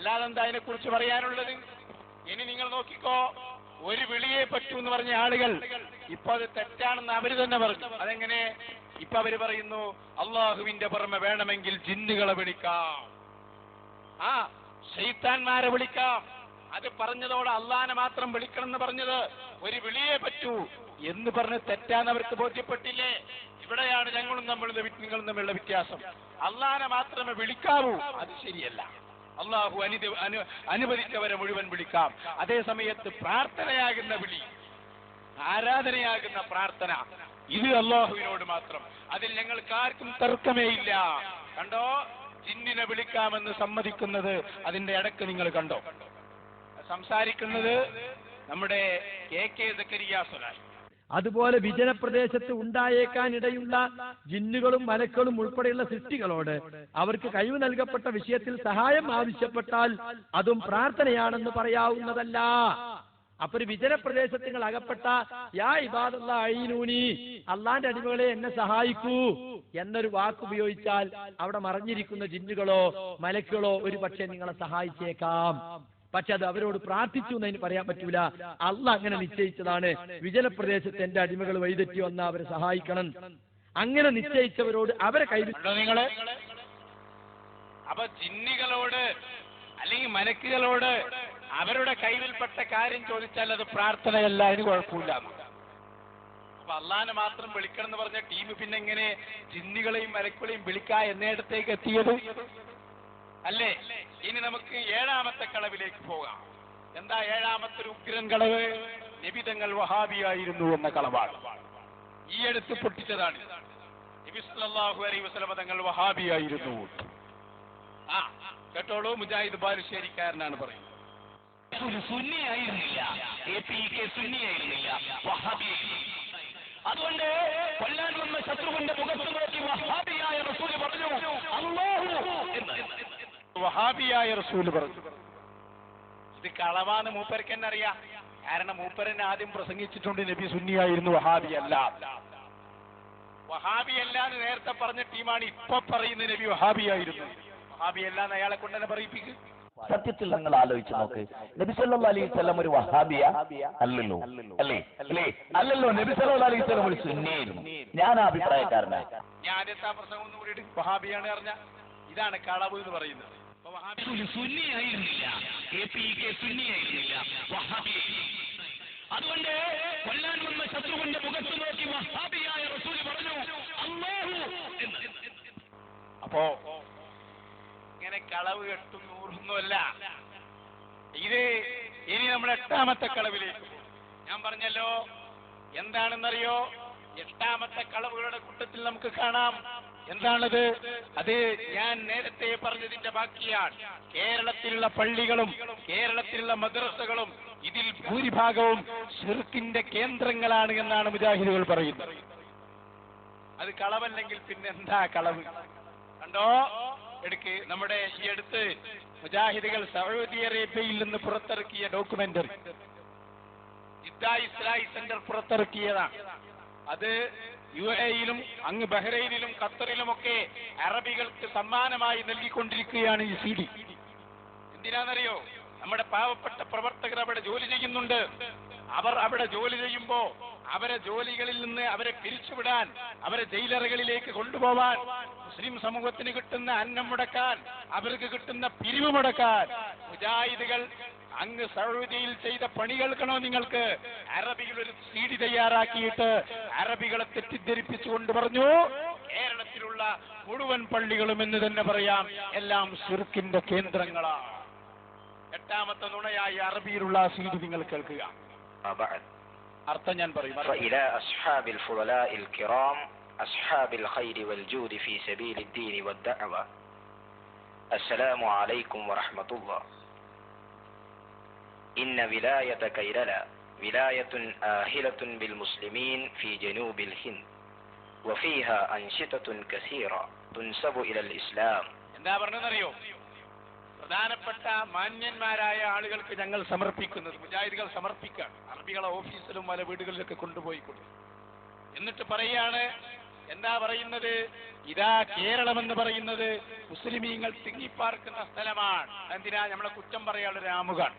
അല്ലാതെ എന്താ അതിനെ കുറിച്ച് പറയാനുള്ളത്? ഇനി നിങ്ങൾ നോക്കിക്കോ, ഒരു വിളിയെ പറ്റൂ എന്ന് പറഞ്ഞ ആളുകൾ ഇപ്പൊ അത് തെറ്റാണെന്ന് അവര് തന്നെ പറഞ്ഞു. അതെങ്ങനെ? ഇപ്പൊ അവര് പറയുന്നു അള്ളാഹുവിന്റെ പുറമെ വേണമെങ്കിൽ ജിന്നുകളെ വിളിക്കാം, ശൈത്താന്മാരെ വിളിക്കാം. അത് പറഞ്ഞതോടെ അള്ളാനെ മാത്രം വിളിക്കണം എന്ന് പറഞ്ഞത് ഒരു വിളിയെ പറ്റൂ എന്ന് പറഞ്ഞ് തെറ്റാന്ന് അവർക്ക് ബോധ്യപ്പെട്ടില്ലേ? ഇവിടെയാണ് നിങ്ങളും തമ്മിലുള്ള വ്യത്യാസം. അള്ളാനെ മാത്രമേ വിളിക്കാവൂ, അത് ശരിയല്ല. അള്ളാഹു അനുവദിച്ചവരെ മുഴുവൻ വിളിക്കാം. അതേ സമയത്ത് പ്രാർത്ഥനയാകുന്ന വിളി, ആരാധനയാകുന്ന പ്രാർത്ഥന, ഇത് അള്ളാഹുവിനോട് മാത്രം. അതിൽ ഞങ്ങൾക്ക് ആർക്കും തർക്കമേ ഇല്ല. കണ്ടോ, ജിന്നിനെ വിളിക്കാമെന്ന് സമ്മതിക്കുന്നത് അതിന്റെ ഇടക്ക് നിങ്ങൾ കണ്ടോ? സംസാരിക്കുന്നത് നമ്മുടെ കെ സക്കരിയ സ്വലാഹി. അതുപോലെ വിജനപ്രദേശത്ത് ഉണ്ടായേക്കാനിടയുള്ള ജിന്നുകളും മലക്കളും ഉൾപ്പെടെയുള്ള സൃഷ്ടികളോട് അവർക്ക് കഴിവ് നൽകപ്പെട്ട വിഷയത്തിൽ സഹായം ആവശ്യപ്പെട്ടാൽ അതും പ്രാർത്ഥനയാണെന്ന് പറയാവുന്നതല്ല. അപ്പൊ ഒരു വിജനപ്രദേശത്ത് നിങ്ങൾ അകപ്പെട്ട യാ ഇബാദല്ലാ അഈനൂനി, അള്ളാന്റെ അടിമകളെ എന്നെ സഹായിക്കൂ എന്നൊരു വാക്ക് ഉപയോഗിച്ചാൽ അവിടെ മറഞ്ഞിരിക്കുന്ന ജിന്നുകളോ മലക്കുകളോ ഒരു പക്ഷേ നിങ്ങളെ സഹായിച്ചേക്കാം. പക്ഷെ അത് അവരോട് പ്രാർത്ഥിച്ചു എന്നതിന് പറയാൻ പറ്റൂല. അള്ളാഹ് അങ്ങനെ നിശ്ചയിച്ചതാണ്. വിജനപ്രദേശത്ത് എന്റെ അടിമകൾ വഴിതെറ്റി വന്നാൽ അവരെ സഹായിക്കണം. അങ്ങനെ നിശ്ചയിച്ചവരോട് അവരെ കൈവിട്ടോ നിങ്ങള്. അപ്പൊ ജിന്നുകളോട് അല്ലെങ്കിൽ മലക്കുകളോട് അവരുടെ കയ്യിൽപ്പെട്ട കാര്യം ചോദിച്ചാൽ അത് പ്രാർത്ഥനയല്ല, അതിന് കുഴപ്പമില്ല. അപ്പൊ അള്ളാനെ മാത്രം വിളിക്കണം എന്ന് പറഞ്ഞ ടീം പിന്നെ എങ്ങനെ ജിന്നുകളെയും മലക്കുകളെയും വിളിക്കാ എന്നിടത്തേക്ക് എത്തിയത്? അല്ലേ? ഇനി നമുക്ക് ഏഴാമത്തെ കളവിലേക്ക് പോകാം. എന്താ ഏഴാമത്തെ ഒരു ഉഗ്രൻ കളവ്? നബിതങ്ങൾ വഹാബിയായിരുന്നു എന്ന കളവാണ്. ഈ അടുത്ത് പൊട്ടിച്ചതാണ്. നബി സല്ലല്ലാഹു അലൈഹി വസല്ലം തങ്ങൾ വഹാബിയായിരുന്നു. കേട്ടോളൂ, മുജാഹിദ് ബാലുശ്ശേരിക്കാരനാണ് പറയുന്നത്. സുന്നിയായിരുന്നില്ല, സുന്നിയായിരുന്നില്ല, വഹാബിയായിരുന്നു. അതുകൊണ്ട് കൊല്ലാൻ വന്ന ശത്രുവിന്റെ മുഖത്ത് നോക്കി വഹാബിയായ റസൂൽ പറഞ്ഞു അല്ലാഹു എന്ന്. വഹാബിയായ റസൂൽ പറഞ്ഞു. ഇത് കളവാന്ന് മൂപ്പർക്ക് തന്നെ അറിയാം. കാരണം മൂപ്പരനെ ആദ്യം പ്രസംഗിച്ചിട്ടുണ്ട് നബി സുന്നിയായിരുന്നു, വഹാബിയല്ല. വഹാബിയല്ല എന്ന് നേരത്തെ പറഞ്ഞ ടീമാണ് ഇപ്പൊ പറയുന്നത് നബി വഹാബിയായിരുന്നു. വഹാബിയല്ല എന്ന് അയാളെ കൊണ്ട് തന്നെ പറയിപ്പിക്കും. സത്യത്തിൽ നിങ്ങൾ ആലോചിച്ച് നോക്ക്, നബി സല്ലല്ലാഹു അലൈഹി വസല്ലം ഒരു വഹാബിയ അല്ലല്ലോ, അല്ലല്ലോ. നബി സല്ലല്ലാഹു അലൈഹി വസല്ലം ഒരു സുന്നിയായിരുന്നു. ഞാൻ ആ അഭിപ്രായക്കാരനാണ്. ഞാൻ ആദ്യത്തെ പ്രസംഗം ഒന്നും കൂടി വഹാബിയാണ് പറഞ്ഞ ഇതാണ് കളവ് എന്ന് പറയുന്നത്. സുന്നിയായിരുന്നില്ല, സുന്നിയായിരുന്നില്ല, വഹാബിയായിരുന്നു. അതുകൊണ്ട് കൊല്ലാൻ വന്ന ശത്രുവിന്റെ മുഖത്ത് നോക്കി വഹാബിയായ റസൂൽ പറഞ്ഞു അല്ലാഹു എന്ന്. അപ്പോ ഇങ്ങനെ കളവ് കെട്ടും നൂറൊന്നുമല്ല ഇത്. ഇനി നമ്മൾ എട്ടാമത്തെ കളവിലേക്ക് പോകും. ഞാൻ പറഞ്ഞല്ലോ എന്താണെന്നറിയോ? എട്ടാമത്തെ കളവുകളുടെ കൂട്ടത്തിൽ നമുക്ക് കാണാം. എന്താണത്? അത് ഞാൻ നേരത്തെ പറഞ്ഞതിന്റെ ബാക്കിയാണ്. കേരളത്തിലുള്ള പള്ളികളും കേരളത്തിലുള്ള മദ്രസകളും ഇതിൽ ഭൂരിഭാഗവും ശിർക്കിന്റെ കേന്ദ്രങ്ങളാണ് എന്നാണ് മുജാഹിദുകൾ പറയുന്നത്. അത് കളവല്ലെങ്കിൽ പിന്നെ എന്താ കളവ്? കണ്ടോ, എടുക്ക്. നമ്മുടെ ഈ അടുത്ത് മുജാഹിദുകൾ സൗദി അറേബ്യയിൽ നിന്ന് പുറത്തിറക്കിയ ഡോക്യുമെന്ററി ഇസ്ലാഹി സെന്റർ പുറത്തിറക്കിയതാണ്. അത് UAE-യിലും അങ്ങ് ബഹ്റൈനിലും ഖത്തറിലുമൊക്കെ അറബികൾക്ക് സമ്മാനമായി നൽകിക്കൊണ്ടിരിക്കുകയാണ് ഈ CD. എന്തിനാണെന്നറിയോ? നമ്മുടെ പാവപ്പെട്ട പ്രവർത്തകർ അവിടെ ജോലി ചെയ്യുന്നുണ്ട്. അവർ അവിടെ ജോലി ചെയ്യുമ്പോ അവരെ ജോലികളിൽ നിന്ന് അവരെ പിരിച്ചുവിടാൻ, അവരെ ജയിലറകളിലേക്ക് കൊണ്ടുപോവാൻ, മുസ്ലിം സമൂഹത്തിന് കിട്ടുന്ന അന്നം മുടക്കാൻ, അവർക്ക് കിട്ടുന്ന പിരിവ് മുടക്കാൻ മുജാഹിദുകൾ അങ്ങ് സൗദിയിൽ ചെയ്ത പണി കേൾക്കണോ നിങ്ങൾക്ക്? അറബികൾ ഒരു CD തയ്യാറാക്കിയിട്ട് അറബികളെ തെറ്റിദ്ധരിപ്പിച്ചുകൊണ്ട് പറഞ്ഞു കേരളത്തിലുള്ള മുഴുവൻ പള്ളികളും എന്ന് തന്നെ പറയാം എല്ലാം ശിർക്കിന്റെ കേന്ദ്രങ്ങളാണ്. എട്ടാമത്തെ നുണയായി അറബിയിലുള്ള CD നിങ്ങൾ കേൾക്കുക. അർത്ഥം ഞാൻ പറയും. أصحاب الخير والجود في سبيل الدين والدعوة السلام عليكم ورحمة الله إن ولاية كيرلا ولاية آهلة بالمسلمين في جنوب الهند وفيها أنشطة كثيرة تنسب إلى الإسلام. എന്താ പറഞ്ഞറിയോ? പ്രധാനപ്പെട്ട മാന്യന്മാരായ ആളുകൾക്ക് ഞങ്ങൾ സമർപ്പിക്കുന്നത്, മുജാഹിദുകൾ സമർപ്പിക്കാൻ അറബികളെ ഓഫീസിലും പല വീടുകളിലൊക്കെ കൊണ്ടുപോയി കൊടുക്കും. എന്നിട്ട് പറയാണ് എന്താ പറയുന്നത്? ഇതാ കേരളം എന്ന് പറയുന്നത് മുസ്ലിമീങ്ങൾ തിങ്ങിപ്പാർക്കുന്ന സ്ഥലമാണ്. എന്തിനാ നമ്മളെ കുറ്റം പറയാനുള്ള രാമുകാണ്.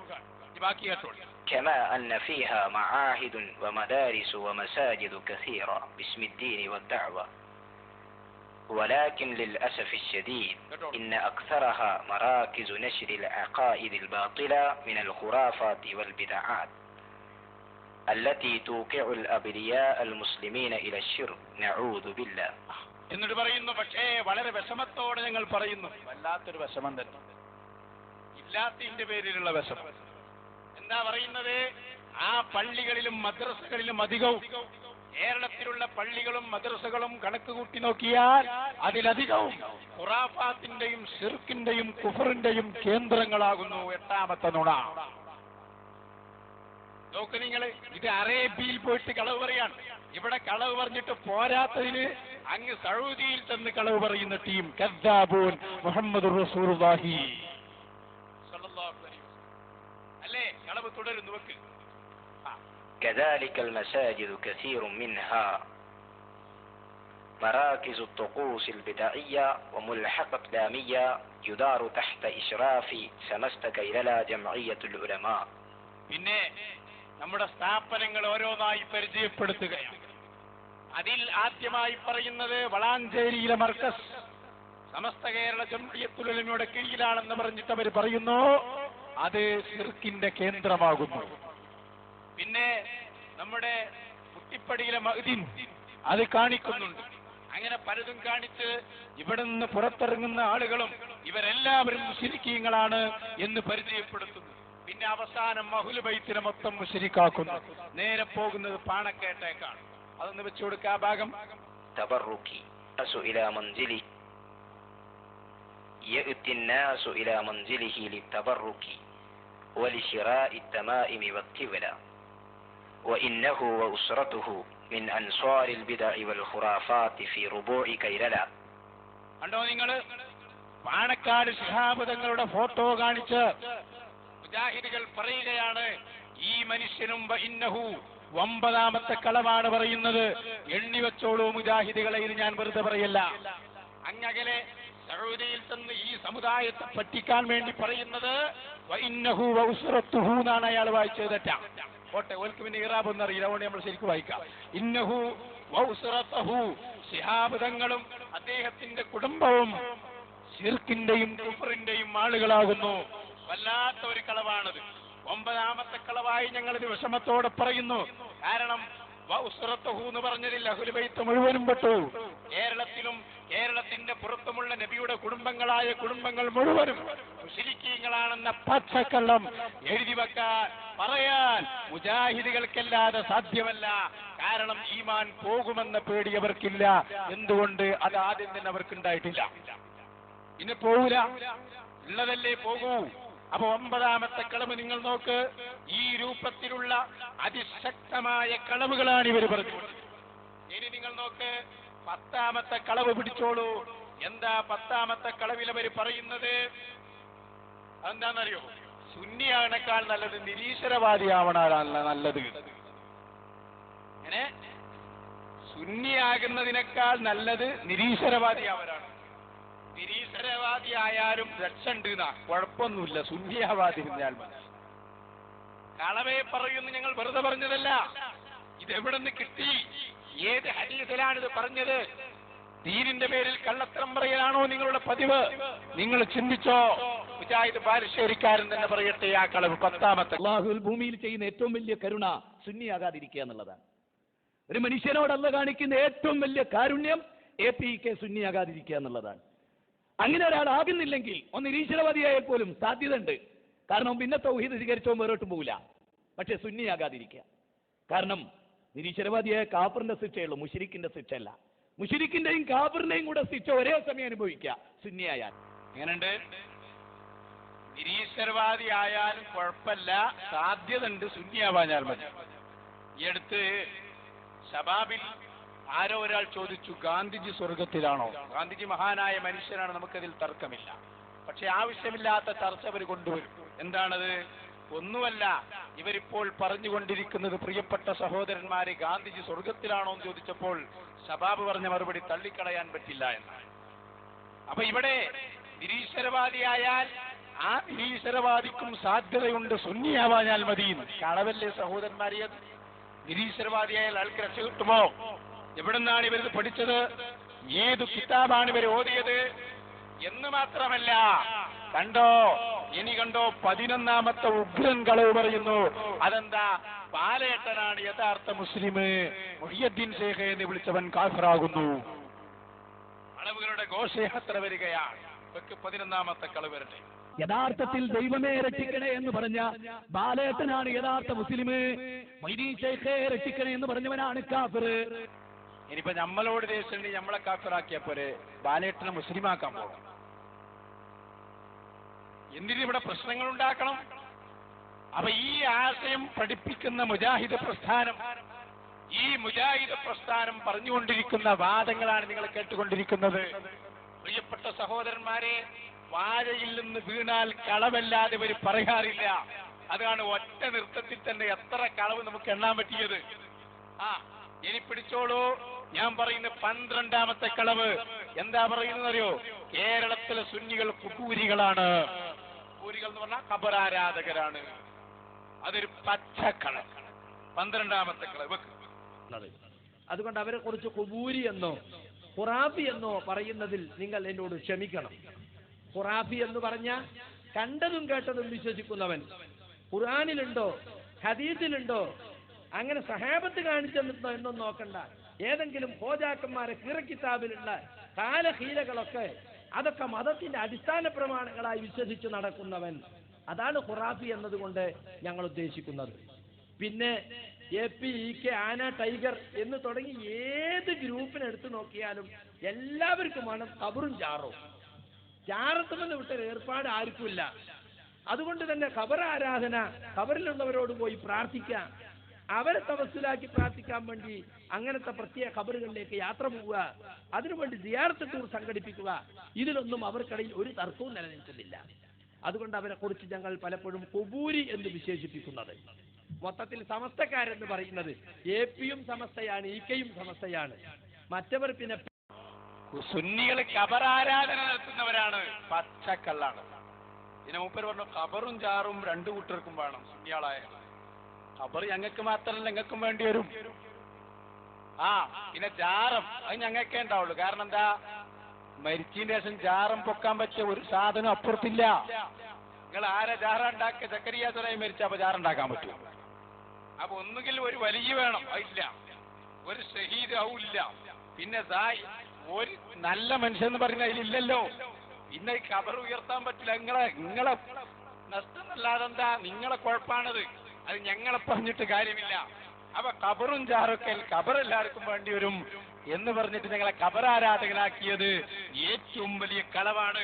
ബാക്കി കേട്ടോളൂ. كما أن فيها معاهد ومدارس ومساجد كثيرة باسم الدين والدعوة ولكن للأسف الشديد إن أكثرها مراكز نشر العقائد الباطلة من الخرافات والبدعات التي توقع الأبرياء المسلمين إلى الشرك نعوذ بالله. എന്നിട്ട് പറയുന്നു, പക്ഷേ വളരെ വിഷമത്തോടെ ഞങ്ങൾ പറയുന്നു, വല്ലാത്തൊരു വിഷമം തന്നെ, ഇല്ലാത്തതിന്റെ പേരിലുള്ള വിഷമം. എന്താ പറയുന്നത്? ആ പള്ളികളിലും മദ്രസകളിലും അധികവും, കേരളത്തിലുള്ള പള്ളികളും മദ്രസകളും കണക്ക് കൂട്ടി നോക്കിയാൽ അതിലധികവും ഖുറാഫാത്തിന്റെയും ശിർക്കിന്റെയും കുഫറിന്റെയും കേന്ദ്രങ്ങളാകുന്നു. എട്ടാമത്തെ നുണ നോക്ക് നിങ്ങൾ. ഇത് അറേബ്യയിൽ പോയിട്ട് കളവ് പറയാണ്. ഇവിടെ കളവ് പറഞ്ഞിട്ട് പോരാത്തതിന് അങ്ങ് സൗദിയിൽ ചെന്ന് കളവ് പറയുന്ന ടീം കദ്ദാബൂൻ മുഹമ്മദുർ റസൂലുള്ളാഹി സ്വല്ലല്ലാഹു അലൈഹി വസല്ലം. അല്ലേ? കളവ് തുടരുന്നു. വെക്ക്. كذلك المساجد كثير منها مراكز الطقوس البدعية وملحقة إسلامية يدار تحت إشراف سمست كيللا جمعية العلماء. പിന്നെ നമ്മുടെ സ്ഥാപനങ്ങൾ ഓരോന്നായി പരിചയപ്പെടുത്തുകയാണ്. അതിൽ ആദ്യമായി പറയുന്നത് വളാഞ്ചേരിയിലെ മർക്കസ് സമസ്ത കേരള ജംഇയ്യത്തുൽ ഉലമയുടെ കീഴിലാണെന്ന് പറഞ്ഞിട്ട് അവർ പറയുന്നു അത് ശിർക്കിന്റെ കേന്ദ്രമാകുന്നു. പിന്നെ നമ്മുടെ കുട്ടിപ്പടിയിലെ മഅ്ദിൻ അത് കാണിക്കുന്നുണ്ട്. അങ്ങനെ പലതും കാണിച്ച് ഇവിടെ നിന്ന് പുറത്തിറങ്ങുന്ന ആളുകളും ഇവരെല്ലാവരും മുശ്രിക്കീങ്ങളാണ് എന്ന് പരിചയപ്പെടുത്തുന്നു. പിന്നെ അവസാനം അഹ്ലുൽ ബൈത്തിനെ മൊത്തം മുശ്രിക്കാക്കുന്നു. നേരെ പോകുന്നത് പാണക്കേട്ടേക്കാണ്. അതൊന്ന് വെച്ചു കൊടുക്കുക. ആ ഭാഗം تبركي الناس إلى منزله يأتي الناس إلى منزله للتبرك ولشراء التمائم والتولى وإنه وأسرته من أنصار البدع والخرافات في ربوع كيللا. കണ്ടോ നിങ്ങൾ? പാണക്കാട് ശിഹാബ് തങ്ങളുടെ ഫോട്ടോ കാണിച്ച് മുജാഹിദുകൾ പറയുകയാണ് ഈ മനുഷ്യനും ഇന്നഹു 9ാമത്തെ കളവാണ് പറയുന്നത്. എണ്ണിവെച്ചോളൂ മുജാഹിദുകളെ, ഇത് ഞാൻ വെറുതെ പറയല്ല. അങ്ങകലെ സൗദിയിൽ ചെന്ന് ഈ സമുദായത്തെ പറ്റിക്കാൻ വേണ്ടി പറയുന്നത് വഇന്നഹു വഉസ്റത്തുഹു എന്നാണ് അയാൾ വായിച്ചത്. തെറ്റാ. ഓട്ടെ, ഓൽക്ക് പിന്നെ ഇറാബ് ഒന്നും അറിയില്ല, അതുകൊണ്ട് നമ്മൾ ശരിക്കും വായിക്കാം. ഇന്നഹു വഉസ്റത്തുഹു, ശിഹാബ് തങ്ങളും അദ്ദേഹത്തിന്റെ കുടുംബവും ശിർക്കിന്റെയും കുഫറിന്റെയും ആളുകളാകുന്നു. വല്ലാത്ത ഒരു കളവാണത്. 9ാമത്തെ കളവായി ഞങ്ങളിത് വിഷമത്തോടെ പറയുന്നു. കാരണം വഉസ്റത്തുഹു എന്ന് പറഞ്ഞതിൽ അഹ്ലുൽ ബൈത്ത് മുഴുവനും പെട്ടു. കേരളത്തിലും കേരളത്തിന്റെ പുറത്തുമുള്ള നബിയുടെ കുടുംബങ്ങളായ കുടുംബങ്ങൾ മുഴുവനും മുശ്രിക്കീങ്ങളാണെന്ന പച്ചക്കള്ളം എഴുതി വെക്കാൻ പറയാൻ മുജാഹിദുകൾക്കല്ലാതെ സാധ്യമല്ല. കാരണം ഈമാൻ പോകുമെന്ന പേടി അവർക്കില്ല. എന്തുകൊണ്ട്? അത് ആദ്യം തന്നെ അവർക്കുണ്ടായിട്ടില്ല. പിന്നെ പോകൂല, ഉള്ളതല്ലേ പോകൂ. അപ്പൊ 9ാമത്തെ കളവ് നിങ്ങൾ നോക്ക്. ഈ രൂപത്തിലുള്ള അതിശക്തമായ കളവുകളാണ് ഇവർ പറഞ്ഞത്. ഇനി നിങ്ങൾ നോക്ക് 10ാമത്തെ കളവ് പിടിച്ചോളൂ. എന്താ 10ാമത്തെ കളവിൽ അവർ പറയുന്നത്? എന്താണെന്നറിയോ? സുന്നിയാണേക്കാൾ നല്ലത് നിരീശ്വരവാദിയാവണാണ് നല്ലത്. അങ്ങനെ സുന്നിയാകുന്നതിനേക്കാൾ നല്ലത് നിരീശ്വരവാദിയാവരാണ്. നിരീശ്വരവാദിയായാലും രക്ഷണ്ട് എന്നാ, കുഴപ്പമൊന്നുമില്ല. സുന്നിയാവാതി ഞാൻ കളവേ പറയുന്നു. ഞങ്ങൾ വെറുതെ പറഞ്ഞതല്ല. ഇതെവിടെ നിന്ന് കിട്ടി? ഏത് ഹദീസിലാണിത് പറഞ്ഞത്? ദീനിന്റെ പേരിൽ കള്ളത്തരം പറയലാണോ നിങ്ങളുടെ പതിവ്? നിങ്ങൾ ചിന്തിച്ചോ? മുജാഹിദ് ബാലുശ്ശേരിക്കാരൻ തന്നെ പറയട്ടെ ആ കളവ്. 10ാമത്തെ അല്ലാഹുവിൽ ഭൂമിയിൽ ചെയ്യുന്ന ഏറ്റവും വലിയ കരുണ സുന്നിയാകാതിരിക്കുക എന്നുള്ളതാണ്. ഒരു മനുഷ്യനോട് അല്ല കാണിക്കുന്ന ഏറ്റവും വലിയ കാരുണ്യം APK സുന്നിയാകാതിരിക്കുക എന്നുള്ളതാണ്. അങ്ങനെ ഒരാളാകുന്നില്ലെങ്കിൽ ഒന്ന് നിരീശ്വരവാദിയായാൽ പോലും സാധ്യത ഉണ്ട്. കാരണം പിന്നെ തൗഹീദ് സ്വീകരിച്ചോ വേറോട്ടും പോകില്ല. പക്ഷെ സുന്നിയാകാതിരിക്കുക. കാരണം നിരീശ്വരവാദിയായ കാഫറിന്റെ ശിക്ഷയുള്ളൂ, മുശ്രിക്കിന്റെ ശിക്ഷയല്ല. മുശ്രിക്കിന്റെയും കാഫറിന്റെയും കൂടെ ശിക്ഷ ഒരേ സമയം അനുഭവിക്കുക സുന്നിയായാൽ. എങ്ങനെയുണ്ട്? നിരീശ്വരവാദി ആയാലും കുഴപ്പമില്ല, സാധ്യത ഉണ്ട് സുന്നിയാവാഞ്ഞാൽ മതി. ഈ അടുത്ത് ശബാബിൽ ആരോ ഒരാൾ ചോദിച്ചു, ഗാന്ധിജി സ്വർഗത്തിലാണോ? ഗാന്ധിജി മഹാനായ മനുഷ്യനാണ്, നമുക്കതിൽ തർക്കമില്ല. പക്ഷെ ആവശ്യമില്ലാത്ത ചർച്ച അവർ കൊണ്ടുവരും. എന്താണത്? ഒന്നുമല്ല. ഇവരിപ്പോൾ പറഞ്ഞുകൊണ്ടിരിക്കുന്നത്, പ്രിയപ്പെട്ട സഹോദരന്മാരെ, ഗാന്ധിജി സ്വർഗത്തിലാണോ എന്ന് ചോദിച്ചപ്പോൾ ശബാബ് പറഞ്ഞ മറുപടി തള്ളിക്കളയാൻ പറ്റില്ല എന്നാണ്. അപ്പൊ ഇവിടെ നിരീശ്വരവാദിയായാൽ ആ നിരീശ്വരവാദിക്കും സാധ്യതയുണ്ട് സുന്നിയാവാഞ്ഞാൽ മതി. കളവല്ലേ സഹോദരന്മാരെ? നിരീശ്വരവാദിയായാൽ ആൾക്ക് രക്ഷ കിട്ടുമോ? എവിടുന്നാണ് ഇവരിത് പഠിച്ചത്? ഏതു കിതാബാണ് ഇവർ ഓതിയത് എന്ന് മാത്രമല്ല, കണ്ടോ, ഇനി കണ്ടോ, 11ാമത്തെ ഉഗ്രൻ കളവ് പറയുന്നു. അതെന്താ? പാലേട്ടനാണ് യഥാർത്ഥ മുസ്ലിം, മുഹിയുദ്ദീൻ ശേഖ് എന്ന് വിളിച്ചവൻ കാഫിറാകുന്നു. അളവുകളുടെ ഘോഷയാത്ര വരികയാണ്. 11ാമത്തെ കളവ് വരട്ടെ. യഥാർത്ഥത്തിൽ ദൈവമേ രക്ഷിക്കണേ എന്ന് പറഞ്ഞ ബാലേട്ടനാണ് യഥാർത്ഥ മുസ്ലിം, മൊയ്തീൻ ശൈഖേ രക്ഷിക്കണേ എന്ന് പറഞ്ഞവനാണ് കാഫിർ. ഇനിയിപ്പോ നമ്മളോട് ദേശം നമ്മളെ കാഫിറാക്കിയപ്പോരെ ബാലേട്ടനെ മുസ്ലിമാക്കാൻ പോകും. എന്തിനിവിടെ പ്രശ്നങ്ങൾ ഉണ്ടാക്കണം? അപ്പൊ ഈ ആശയം പഠിപ്പിക്കുന്ന മുജാഹിദ് പ്രസ്ഥാനം, ഈ മുജാഹിദ് പ്രസ്ഥാനം പറഞ്ഞുകൊണ്ടിരിക്കുന്ന വാദങ്ങളാണ് നിങ്ങൾ കേട്ടുകൊണ്ടിരിക്കുന്നത്. പ്രിയപ്പെട്ട സഹോദരന്മാരെ, വാഴയിൽ നിന്ന് വീണാൽ കളവല്ലാതെ ഇവർ പറയാറില്ല. അതാണ് ഒറ്റ നൃത്തത്തിൽ തന്നെ എത്ര കളവ് നമുക്ക് എണ്ണാൻ പറ്റിയത്. ഇനി പിടിച്ചോളൂ, ഞാൻ പറയുന്ന 12ാമത്തെ കളവ്. എന്താ പറയുന്നത് അറിയോ? കേരളത്തിലെ സുന്നികൾ കുബൂരികളാണ്. കുബൂരികൾ എന്ന് പറഞ്ഞാൽ ഖബറാരാധകരാണ്. അതൊരു പച്ചക്കളവ്. 12ാമത്തെ കളവ്. അതുകൊണ്ട് അവരെ കുറിച്ച് കുബൂരി എന്നോ ഖുറാഫി എന്നോ പറയുന്നതിൽ നിങ്ങൾ എന്നോട് ക്ഷമിക്കണം. ഖുറാഫി എന്ന് പറഞ്ഞ കണ്ടതും കേട്ടതും വിശ്വസിക്കുന്നവൻ. ഖുർആനിലുണ്ടോ ഹദീസിലുണ്ടോ അങ്ങനെ സഹാബത്ത് കാണിച്ചെന്നോ എന്നൊന്നും നോക്കണ്ട. ഏതെങ്കിലും ഹോജാക്കന്മാരെ കിറക്കിതാബിലുള്ള കാലഹീലകളൊക്കെ അതൊക്കെ മതത്തിന്റെ അടിസ്ഥാന പ്രമാണങ്ങളായി വിശ്വസിച്ച് നടക്കുന്നവൻ, അതാണ് ഖുറാഫി എന്നതുകൊണ്ട് ഞങ്ങൾ ഉദ്ദേശിക്കുന്നത്. പിന്നെ APEK, ആന, ടൈഗർ എന്ന് തുടങ്ങി ഏത് ഗ്രൂപ്പിനെടുത്ത് നോക്കിയാലും എല്ലാവർക്കും വേണം ഖബറും ജാറും. ജാറത്തുമെന്ന് വിട്ടൊരു ഏർപ്പാട് ആർക്കുമില്ല. അതുകൊണ്ട് തന്നെ ഖബർ ആരാധന, ഖബറിലുള്ളവരോട് പോയി പ്രാർത്ഥിക്കാം, അവരെ തവസ്സുലാക്കി പ്രാർത്ഥിക്കാൻ വേണ്ടി അങ്ങനത്തെ പ്രത്യേക ഖബറുകളിലേക്ക് യാത്ര പോവുക, അതിനുവേണ്ടി സിയാറത്ത് ടൂർ സംഘടിപ്പിക്കുക, ഇതിലൊന്നും അവർക്കിടയിൽ ഒരു തർക്കവും നിലനിൽക്കുന്നില്ല. അതുകൊണ്ട് അവരെ കുറിച്ച് ഞങ്ങൾ പലപ്പോഴും കുബൂരി എന്ന് വിശേഷിപ്പിക്കുന്നത്. മൊത്തത്തിൽ സമസ്തക്കാരെന്ന് പറയുന്നത് APയും സമസ്തയാണ്, EKയും സമസ്തയാണ്. മറ്റവർ പിന്നെ സുന്നികൾ ഖബറാരാധന നടത്തുന്നവരാണ്, പച്ചക്കള്ളാണ്. ഇതിനെ മൂപ്പർ പറഞ്ഞു ഖബറും ജാറും രണ്ടു കൂട്ടർക്കും വേണം. സുന്നിയാളായ ഖബർ ഞങ്ങൾക്ക് മാത്രമല്ല, ഞങ്ങൾക്കും വേണ്ടി വരും. പിന്നെ ജാറം അത് ഞങ്ങൾക്കേ ഉണ്ടാവുള്ളൂ. കാരണം എന്താ? മരിച്ചതിന് ശേഷം ജാറം പൊക്കാൻ പറ്റിയ ഒരു സാധനം അപ്പുറത്തില്ല. നിങ്ങൾ ആരെ ജാറ ഉണ്ടാക്കുക? സക്കരിയ സ്വലായി മരിച്ചപ്പോ ജാറുണ്ടാക്കാൻ പറ്റും. അപ്പൊ ഒന്നുകിൽ ഒരു വലിയ വേണം, അതില്ല. ഒരു ഷഹീദ് ആവില്ല. പിന്നെ ഒരു നല്ല മനുഷ്യൻ എന്ന് പറയുന്ന അതിലില്ലല്ലോ. പിന്നെ ഈ ഖബർ ഉയർത്താൻ പറ്റില്ല. നിങ്ങളെ നഷ്ടമല്ലാതെന്താ? നിങ്ങളെ കുഴപ്പമാണത്. അത് ഞങ്ങളെ പറഞ്ഞിട്ട് കാര്യമില്ല. അപ്പൊ ഖബറും ജാറൊക്കെ ഖബർ എല്ലാവർക്കും വേണ്ടി വരും എന്ന് പറഞ്ഞിട്ട് ഞങ്ങളെ ഖബർ ആരാധകനാക്കിയത് ഏറ്റവും വലിയ കളവാണ്.